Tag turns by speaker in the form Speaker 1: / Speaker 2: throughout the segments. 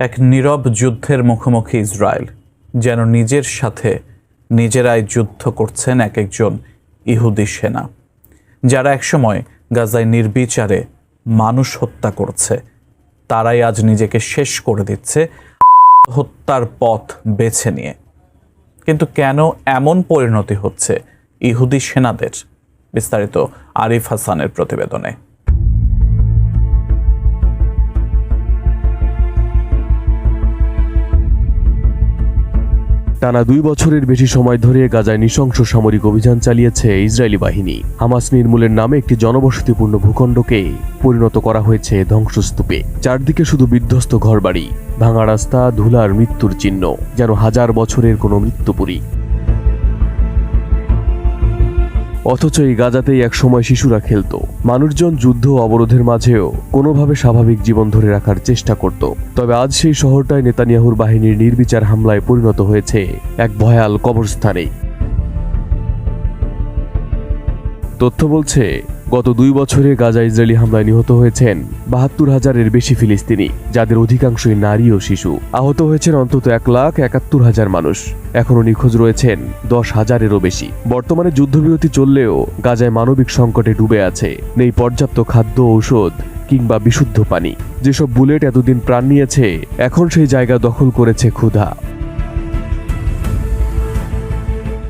Speaker 1: এক নীরব যুদ্ধের মুখোমুখি ইসরায়েল, যেন নিজের সাথে নিজেরাই যুদ্ধ করছেন এক একজন ইহুদি সেনা, যারা একসময় গাজায় নির্বিচারে মানুষ হত্যা করছে। তারাই আজ নিজেকে শেষ করে দিচ্ছে হত্যার পথ বেছে নিয়ে। কিন্তু কেন এমন পরিণতি হচ্ছে ইহুদি সেনাদের? বিস্তারিত আরিফ হাসানের প্রতিবেদনে।
Speaker 2: টানা 2 বছরের বেশি সময় ধরে গাজায় নৃশংস সামরিক অভিযান চালিয়েছে ইসরায়েলি বাহিনী। হামাস নির্মূলের নামে একটি জনবসতিপূর্ণ ভূখণ্ডকে পরিণত করা হয়েছে ধ্বংসস্তূপে। চারদিকে শুধু বিধ্বস্ত ঘরবাড়ি, ভাঙা রাস্তা, ধুলার মৃত্যুর চিহ্ন, যেন হাজার বছরের কোনো মৃত্যুপুরী। অথচ এই গাজাতেই এক সময় শিশুরা খেলত। মানুষজন যুদ্ধ অবরোধের মাঝেও কোনোভাবে স্বাভাবিক জীবন ধরে রাখার চেষ্টা করত। তবে আজ সেই শহরটাই নেতানিয়াহুর বাহিনীর নির্বিচার হামলায় পরিণত হয়েছে এক ভয়াল কবরস্থানে। তথ্য বলছে, গত 2 বছরে গাজা ইসরায়েলি হামলায় নিহত হয়েছেন ৭২,০০০-এর বেশি ফিলিস্তিনি, যাদের অধিকাংশই নারী ও শিশু। আহত হয়েছেন অন্তত ১,৭১,০০০ মানুষ। এখনও নিখোঁজ রয়েছেন ১০,০০০-এরও বেশি। বর্তমানে যুদ্ধবিরতি চললেও গাজায় মানবিক সংকটে ডুবে আছে। নেই পর্যাপ্ত খাদ্য, ঔষধ কিংবা বিশুদ্ধ পানি। যেসব বুলেট এতদিন প্রাণ নিয়েছে, এখন সেই জায়গা দখল করেছে ক্ষুধা।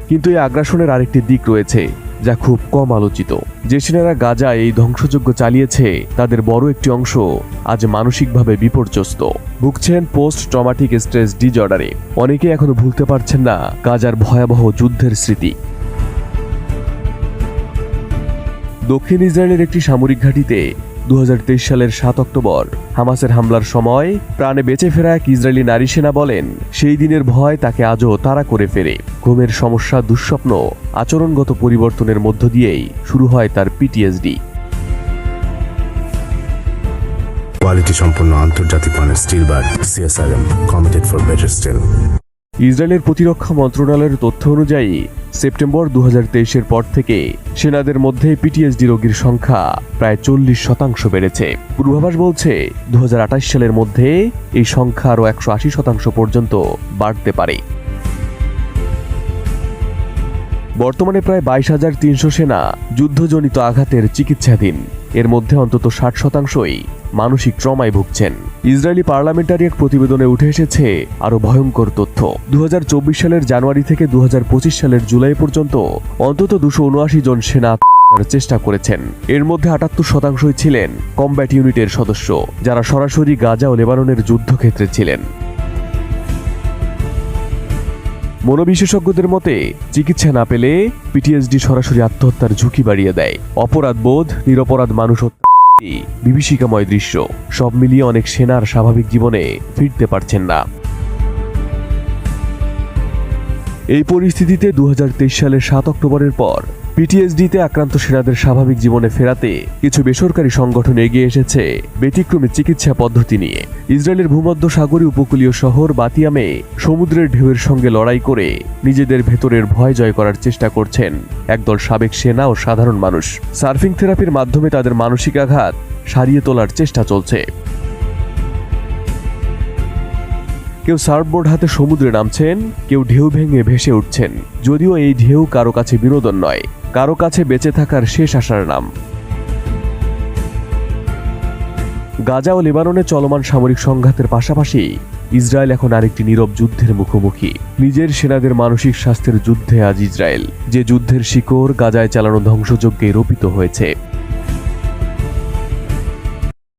Speaker 2: কিন্তু এই আগ্রাসনের আরেকটি দিক রয়েছে, যা খুব কম আলোচিত। যে সেনারা গাজায় এই ধ্বংসযজ্ঞ চালিয়েছে, তাদের বড় একটি অংশ আজ মানসিকভাবে বিপর্যস্ত, ভুগছেন পোস্ট ট্রমাটিক স্ট্রেস ডিজঅর্ডারে। অনেকে এখনো ভুলতে পারছেন না গাজার ভয়াবহ যুদ্ধের স্মৃতি। দক্ষিণ ইসরায়েলের একটি সামরিক ঘাঁটিতে 2023 সালের 7 অক্টোবর হামাসের হামলার সময় প্রাণে বেঁচে ফেরা এক ইসরায়েলি নারী সেনা বলেন, সেই দিনের ভয় তাকে আজও তাড়া করে ফেরে। ঘুমের সমস্যা, দুঃস্বপ্ন, আচরণগত পরিবর্তনের মধ্য দিয়েই শুরু হয় তার পিটিএসডি।
Speaker 3: কোয়ালিটি সম্পন্ন আন্তর্জাতিক মানের still bar CSRM, committed for better still.
Speaker 2: ইসরায়েলের প্রতিরক্ষা মন্ত্রণালয়ের তথ্য অনুযায়ী সেপ্টেম্বর 2023-এর পর থেকে সেনাদের মধ্যে পিটিএসডি রোগীর সংখ্যা প্রায় 40% বেড়েছে। পূর্বাভাস বলছে 2028 সালের মধ্যে এই সংখ্যা আরও 180% পর্যন্ত বাড়তে পারে। বর্তমানে প্রায় 22,300 সেনা যুদ্ধজনিত আঘাতের চিকিৎসাধীন। এর মধ্যে অন্তত 60%ই মানসিক ট্রমায় ভুগছেন। ইসরায়েলি পার্লামেন্টারি এক প্রতিবেদনে উঠে এসেছে আরও ভয়ঙ্কর তথ্য। 2024 সালের জানুয়ারি থেকে 2025 সালের জুলাই পর্যন্ত অন্তত 279 জন সেনা চেষ্টা করেছেন। এর মধ্যে 78%ই ছিলেন কমব্যাট ইউনিটের সদস্য, যারা সরাসরি গাজা ও লেবাননের যুদ্ধক্ষেত্রে ছিলেন। মনোবিশেষজ্ঞদের মতে, চিকিৎসা না পেলে পিটিএসডি সরাসরি আত্মহত্যার ঝুঁকি বাড়িয়ে দেয়। অপরাধবোধ, নিরপরাধ মানুষ হত্যা, বিভীষিকাময় দৃশ্য, সব মিলিয়ে অনেক সেনার স্বাভাবিক জীবনে ফিরতে পারছেন না। এই পরিস্থিতিতে 2023 সালের 7 অক্টোবরের পর পিটিএসডিতে আক্রান্ত সেনাদের স্বাভাবিক জীবনে ফেরাতে কিছু বেসরকারি সংগঠন এগিয়ে এসেছে ব্যতিক্রমী চিকিৎসা পদ্ধতি নিয়ে। ইসরায়েলের ভূমধ্যসাগরীয় উপকূলীয় শহর বাতিয়ামে সমুদ্রের ঢেউয়ের সঙ্গে লড়াই করে নিজেদের ভেতরের ভয় জয় করার চেষ্টা করছেন একদল সাবেক সেনা ও সাধারণ মানুষ। সার্ফিং থেরাপির মাধ্যমে তাদের মানসিক আঘাত সারিয়ে তোলার চেষ্টা চলছে। কেউ সার্ফবোর্ড হাতে সমুদ্রে নামছেন, কেউ ঢেউ ভেঙে ভেসে উঠছেন। যদিও এই ঢেউ কারো কাছে বিনোদন নয়, কারো কাছে বেঁচে থাকার শেষ আশার নাম। গাজা ও লেবাননে চলমান সামরিক সংঘাতের পাশাপাশি ইসরায়েল এখন আরেকটি নীরব যুদ্ধের মুখোমুখি। নিজের সেনাদের মানসিক স্বাস্থ্যের যুদ্ধে আজ ইসরায়েল, যে যুদ্ধের শিকড় গাজায় চালানো ধ্বংসযজ্ঞে রোপিত হয়েছে।